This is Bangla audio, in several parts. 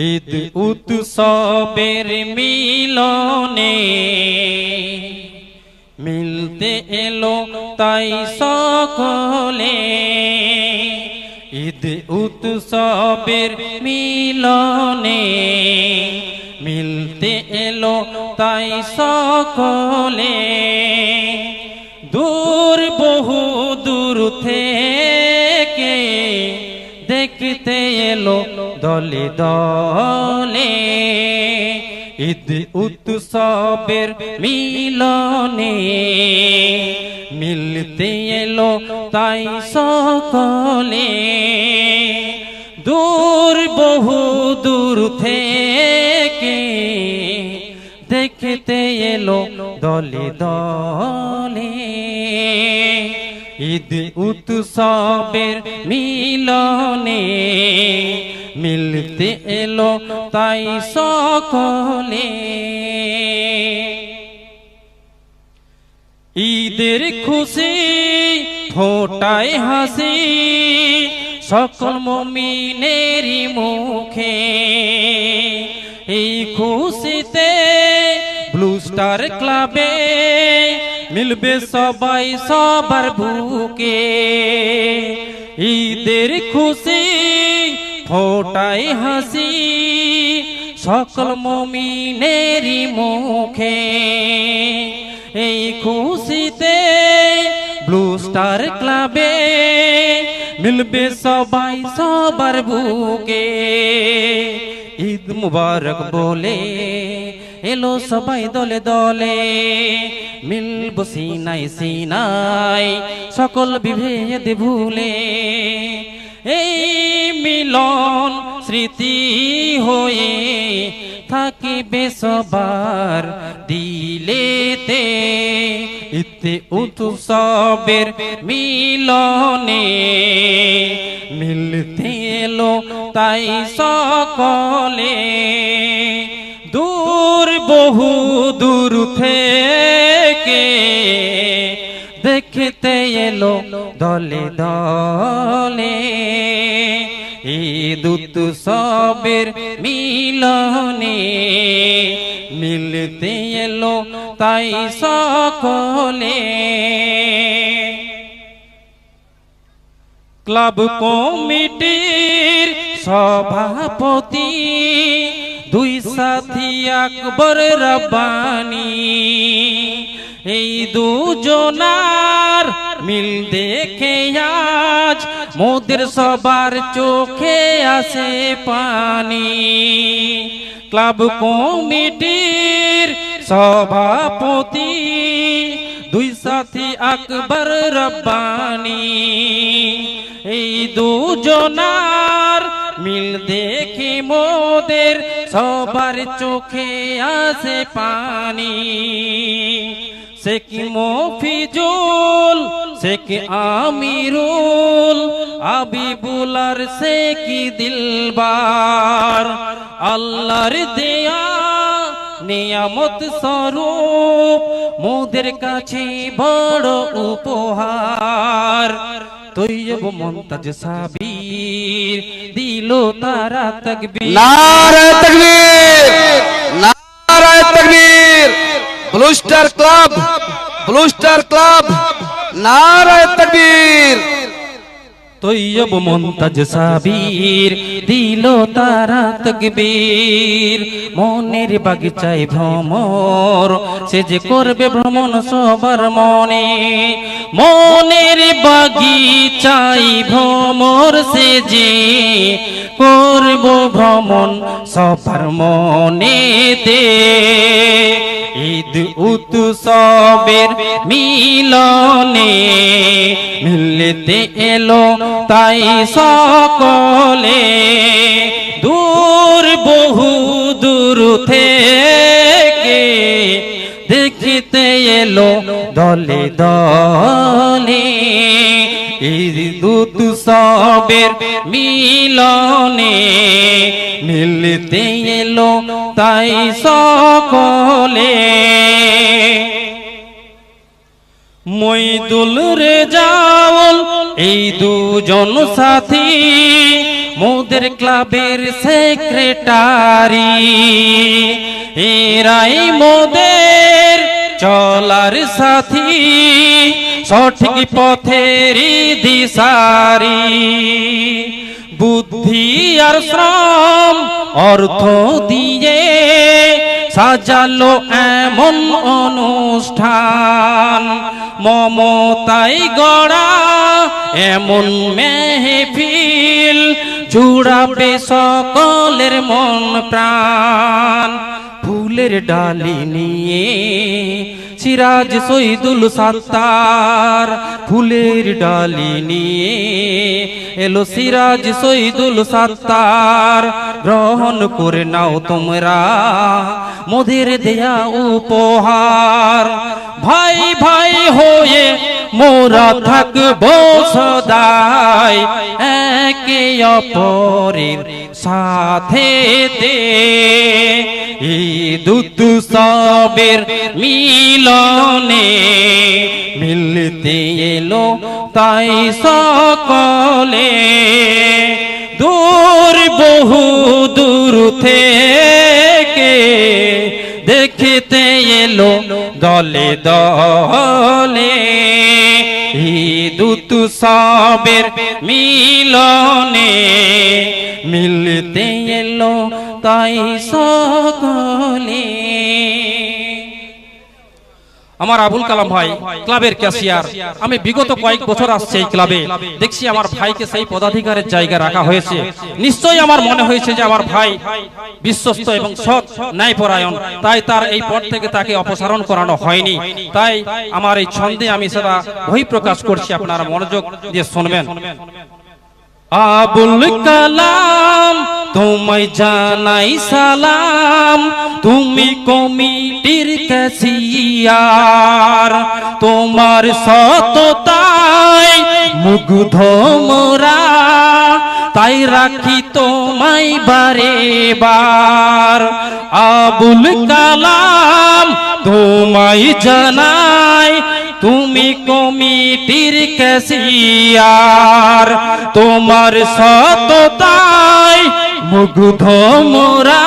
ঈদ উৎসবের মিলনে মিলতে এলো তাই সকলে। ঈদ উৎসবের মিলনে মিলতে এলো তাই সকলে। দূর বহু দূর থেকে দেখতে এলো দলে দলে। ঈদ উৎসবের মিলনে মিলতে এলো তাই সকলে। দূর বহু দূর থেকে দেখতে এলো দলে দলে। ঈদ উৎসবের মিলনে মিলতে এলো তাই সকলে। ঈদের খুশি ফোটায় হাসি সকল মুমিনেরই মুখে। এই খুশিতে ব্লু স্টার ক্লাবে মিলবে সবাই সবার বুকে। ঈদের খুশি ফোটায় হাসি সকল মুমিনেরই মুখে। এই খুশিতে ব্লু স্টার ক্লাবে মিলবে সবাই সবার বুকে। ঈদ মুবারক বলে এলো সবাই দলে দলে। মিলবো সিনাই সিনাই সকল বিভেদ ভুলে। এই মিলন স্মৃতি হয়ে থাকিবে সবার দিলেতে। ঈদ উৎসবের মিলনে মিলতে এলো তাই সকলে। দূর বহু দূর থেকে দেখতে এলো দলে দলে। ঈদ উৎসবের মিলনে মিলতে এলো তাই সকলে। ক্লাব কমিটির সভাপতি দুই সাথী আকবর রব্বানি। এই দুজনার মিল দেখে আজ মোদের সবার চোখে আসে পানি। ক্লাব কমিটির সভাপতি দুই সাথী আকবর রব্বানি। এই দুজনার মিল দেখে মোদের সবার চোখে আসে পানি। শেখ মফিজুল শেখ আমিরুল আবিবুল আর শেখ দিলবার আল্লাহর দেয়া নিয়ামত স্বরূপ মোদের কাছে বড় উপহার। তৈয়ব মুমতাজ সাবির দিল তারা তাকবীর। নারে তাকবীর, নারে তাকবীর। Blue star club, blue star club, নারে তাকবীর। তৈয়ব মুমতাজ সাবির দিল তারা তাকবীর। মনের বাগিচায় ভ্রমর সে যে করবে ভ্রমণ সবার মনে। মনের বাগিচায় ভ্রমর সে যে করব ভ্রমণ সবার মনেতে। ঈদ উৎসবের মিলনে মিলতে এলো তাই সকলে। দূর বহু দূর থেকে দেখতে এলো দলে দলে। ঈদ উৎসবের মিলনে মিলতে এলো তাই সকলে। মইদুল রেজাউল এই দুজন সাথী মোদের ক্লাবের সেক্রেটারি, এরাই মোদের চলার সাথী, সঠিক পথেরই দিশারি। বুদ্ধি আর শ্রম অর্থ দিয়ে সাজালো এমন অনুষ্ঠান, মমতাই গড়া এমন মেহফিল, জুড়াবে সকলের মন প্রাণ। ফুলের ডালি নিয়ে সিরাজ শহীদুল সাত্তার, ফুলের ডালি নিয়ে এলো সিরাজ শহীদুল সাত্তার। গ্রহণ করে নাও তোমরা মোদের দেয়া উপহার, ভাই ভাই হয়ে মোরা থাকবো সদাই একে অপরের সাথেতে। ঈদ উৎসবের মিলনে মিলতে এলো তাই সকলে, দূর বহু দূর থেকে দেখতে এলো দলে দলে। ঈদ উৎসবের মিলনে মিলতে এলো তাই সকলে। আমার আবুল কালাম ভাই ক্লাবের ক্যাশিয়ার। আমি বিগত কয়েক বছর আসছে এই ক্লাবে, দেখছি আমার ভাইকে সেই পদাধিকারের জায়গা রাখা হয়েছে। নিশ্চয়ই আমার মনে হয়েছে যে আমার ভাই বিশ্বস্ত এবং সৎ ন্যায়পরায়ণ, তাই তার এই পদ থেকে তাকে অপসারণ করানো হয়নি। তাই আমার এই ছন্দে আমি সেটা বহিঃপ্রকাশ করছি, আপনারা মনোযোগ দিয়ে শুনবেন। আবুল কালাম তোমায় জানাই সালাম, তুমি কমিটির ক্যাশিয়ার। তোমার সততায় মুগ্ধ মোরা, তাই রাখি তোমায় বারে বার। আবুল কালাম তোমায় জানাই তুমি কমিটির ক্যাশিয়ার। তোমার সততায় মুগ্ধ মোরা,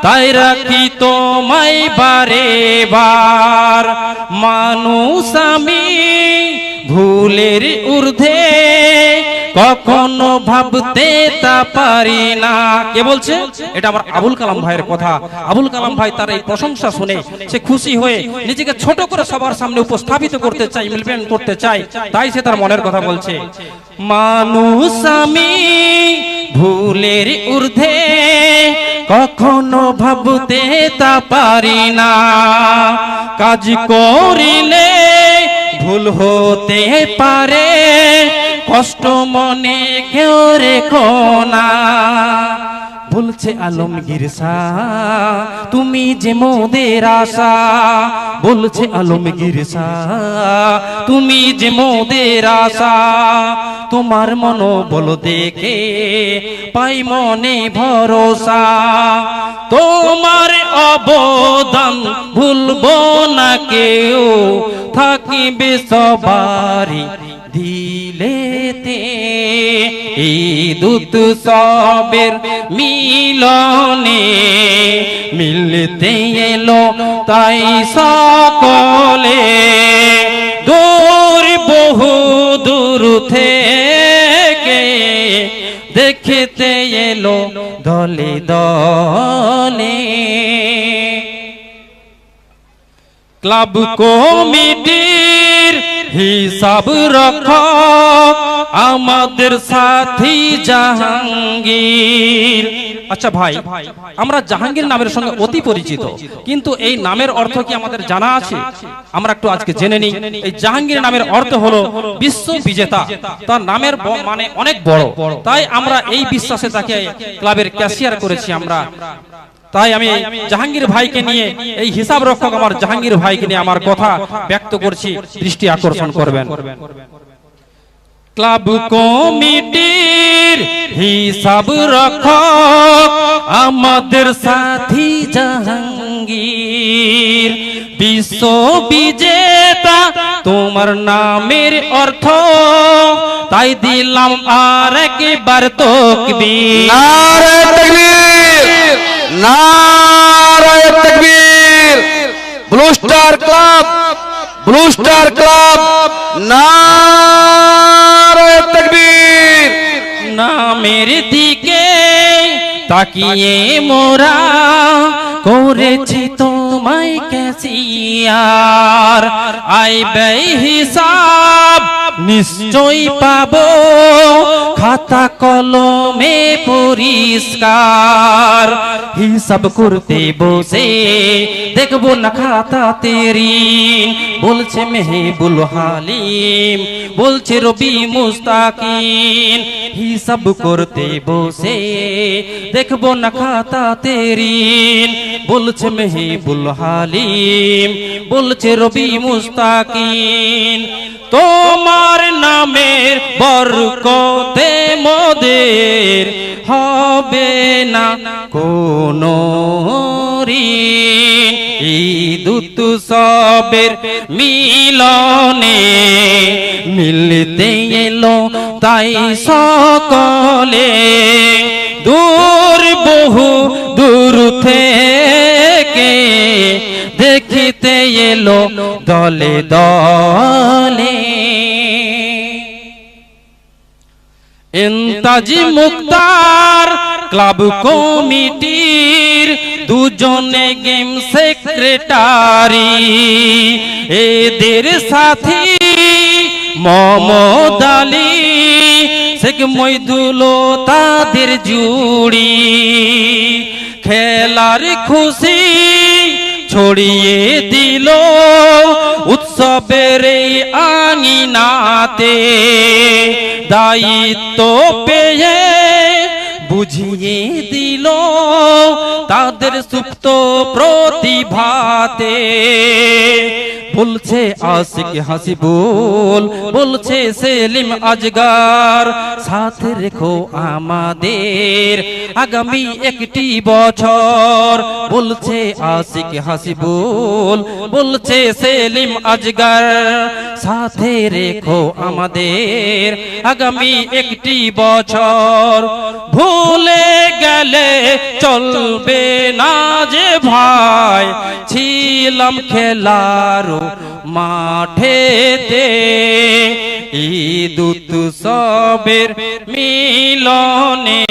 তাই রাখি তোমায় বারে বার। মানুষ আমি ভুলের ঊর্ধ্বে কখনো ভাবতে তা পারি না। কে বলছে? এটা আমার আবুল কালাম ভাইয়ের কথা। আবুল কালাম ভাই তার এই প্রশংসা শুনে সে খুশি হয়ে নিজেকে ছোট করে সবার সামনে উপস্থাপিত করতে চাই, ইমপ্লিমেন্ট করতে চাই, তাই সে তার মনের কথা বলছে। মানুষ আমি ভুলের ঊর্ধ্বে কখনো ভাবতে তা পারি না, কাজ করিলে ভুল হতে পারে, কষ্ট মনে কেউ রেখো না। বলছে আলমগীর শাহ তুমি যে মোদের আশা, বলছে আলমগীর শাহ তুমি যে মোদের আশা। তোমার মনোবল দেখে পাই মনে ভরসা, তোমার অবদান ভুলবো না কেউ, থাকিবে সবারই দিলেতে। ঈদ উৎসবের মিলনে মিলতে এলো তাই সকলে, দূর বহু দূর থেকে দেখতে এলো দলে দলে। ক্লাব কমিটির হিসাব রক্ষক আমাদের সাথী জাহাঙ্গীর। আচ্ছা ভাই, আমরা জাহাঙ্গীর নামের সঙ্গে অতি পরিচিত, কিন্তু এই নামের অর্থ কি আমাদের জানা আছে? আমরা একটু আজকে জেনে নিই। এই জাহাঙ্গীর নামের অর্থ হলো বিশ্ব বিজেতা। তার নামের মানে অনেক বড়, তাই আমরা এই বিশ্বাসে তাকে ক্লাবের ক্যাশিয়ার করেছি আমরা। তাই আমি জাহাঙ্গীর ভাইকে নিয়ে, এই হিসাব রক্ষক আমার জাহাঙ্গীর ভাইকে নিয়ে আমার কথা ব্যক্ত করছি, দৃষ্টি আকর্ষণ করবেন। ক্লাব কমিটির হিসাব রক্ষক আমাদের সাথী জাহাঙ্গীর, বিশ্ব বিজেতা তোমার নামের অর্থ, তাই দিলাম আর একবার তাকবীর। নারে তাকবীর, নারে তাকবীর। Blue star club, blue star club, নারে তাকবীর। নামের দিকে তাকিয়ে মোরা করেছি তোমায় ক্যাশিয়ার, আয় ব্যয় হিসাব নিশ্চয় পাবো, খাতা কলমে পরিষ্কার। হিসাব করতে বসে দেখবো না খাতা তেরি, বলছে মেহবুল হালিম, বলছে রবি মুস্তাকিন। হিসাব করতে বসে দেখবো না খাতা তেরি, বলছে মেহবুল হালিম, বলছে রবি মুস্তাকিন। তোমার নামের বরকতে মোদের হবে না কোনো ঋণ। ঈদ উৎসবের মিলনে মিলতে এলো তাই সকলে, দূর বহু দূর থেকে দেখিতে এলো দলে দলে। ইন্তাজি মুক্তার ক্লাব কমিটির দুজনে গেম সেক্রেটারি, এদের সাথী মোহাম্মদ আলী, শেখ মইদুলও তাদের জুড়ি। খেলার খুশি ছড়িয়ে দিল উৎসবের এই আঙিনাতে, দায়িত্ব পেয়ে বুঝিয়ে দিল তাদের সুপ্ত প্রতিভাতে। বলছে আশিক হাসিবুল, বলছে সেলিম আজগার, সাথে রেখো আমাদের আগামী একটি বছর। বলছে আশিক হাসিবুল, বলছে সেলিম আজগার, সাথে রেখো আমাদের আগামী একটি বছর। ভুলে গেলে চলবে না যে ভাই, ছিলাম খেলার মাঠেতে। ঈদ উৎসবের মিলনে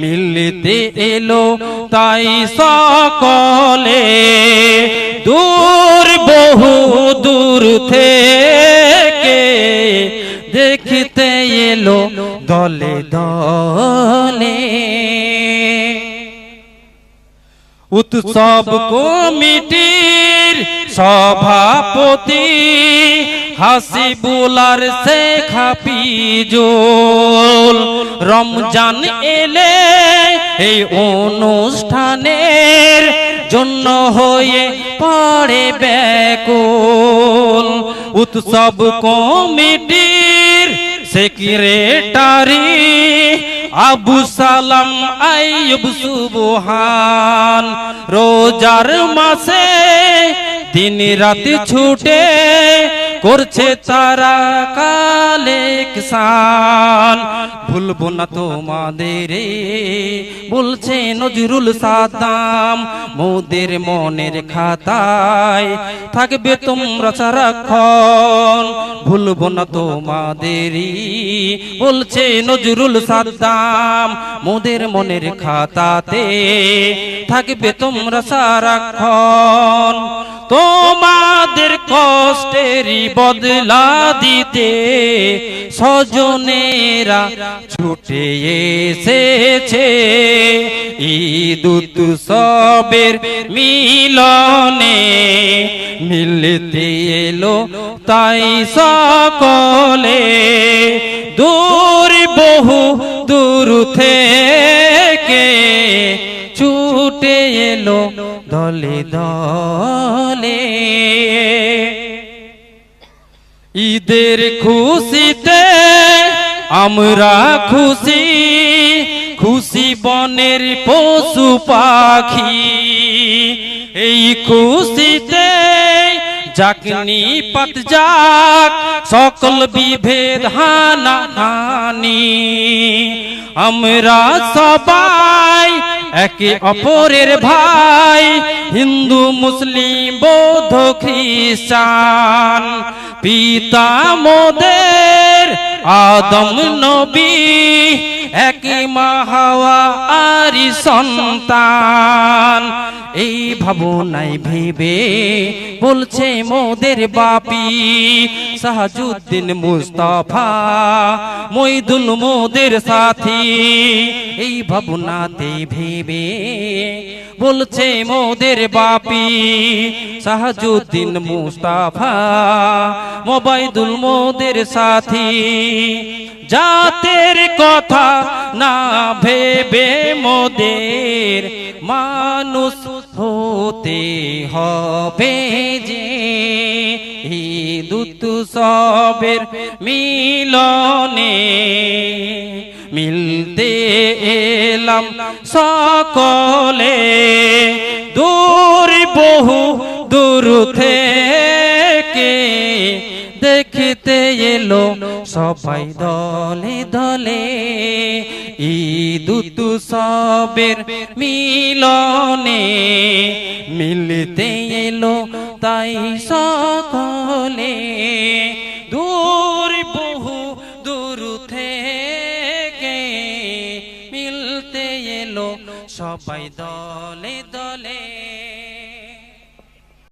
মিলতে এলো তাই সকলে, দূর বহু দূর থেকে দেখতে এলো দলে দলে। উৎসব কমিটির সভাপতি হাসিবুল আর শেখ হাফিজুল, রমজান এলে এই অনুষ্ঠানের জন্য হয়ে পড়ে ব্যাকুল। উৎসব কমিটির সেক্রেটারি আবু সালাম আইয়ুব সুবহান, রোজার মাসে দিন রাত ছুটে করছে তারা কালেকশন। ভুলবো না তোমাদের বলছে নজরুল সাদাম, মোদের মনের খাতায় থাকবে তোমরা সারাক্ষণ। ভুলবো না তোমাদের বলছে নজরুল সাদাম, মোদের মনের খাতাতে থাকবে তোমরা সারাক্ষণ। তোমাদের কষ্টেরই বদলা দিতে স্বজনেরা ছুটে এসেছে। ঈদ উৎসবের মিলনে মিলতে এলো তাই সকলে, দূর বহু দূর থেকে ছুটে এলো দলে দলে। ঈদের খুশিতে আমরা খুশি, খুশি বনের পশু পাখি। এই খুশিতে যাকনি পাত যাক সকল বিভেদ হানাহানি। আমরা সবাই একে অপরের ভাই, হিন্দু মুসলিম বৌদ্ধ খ্রিস্টান। পিতা মোদের আদম নবী, একই মা হাওয়া আরি সন্তান। এই ভাবনায় ভেবে বলছে মোদের বাপি, শাহজুদ্দিন মুস্তাফা মইদুল মোদের সাথী। এই ভাবনাতে ভেবে বলছে মোদের বাপি, শাহজুদ্দিন মুস্তাফা মোবাইদুল মোদের সাথী। জাতের কথা না ভেবে মোদের মানুষ হতে হবে যে। ঈদ উৎসবের মিলনে মিলতে এলাম সকলে, দূর বহু দূর থেকে দেখতে এলো সবাই দলে দলে। ঈদ উৎসবের মিলনে মিলতে এলো তাই সকলে, দূর বহু দূর থেকে মিলতে এলো সবাই দলে দলে।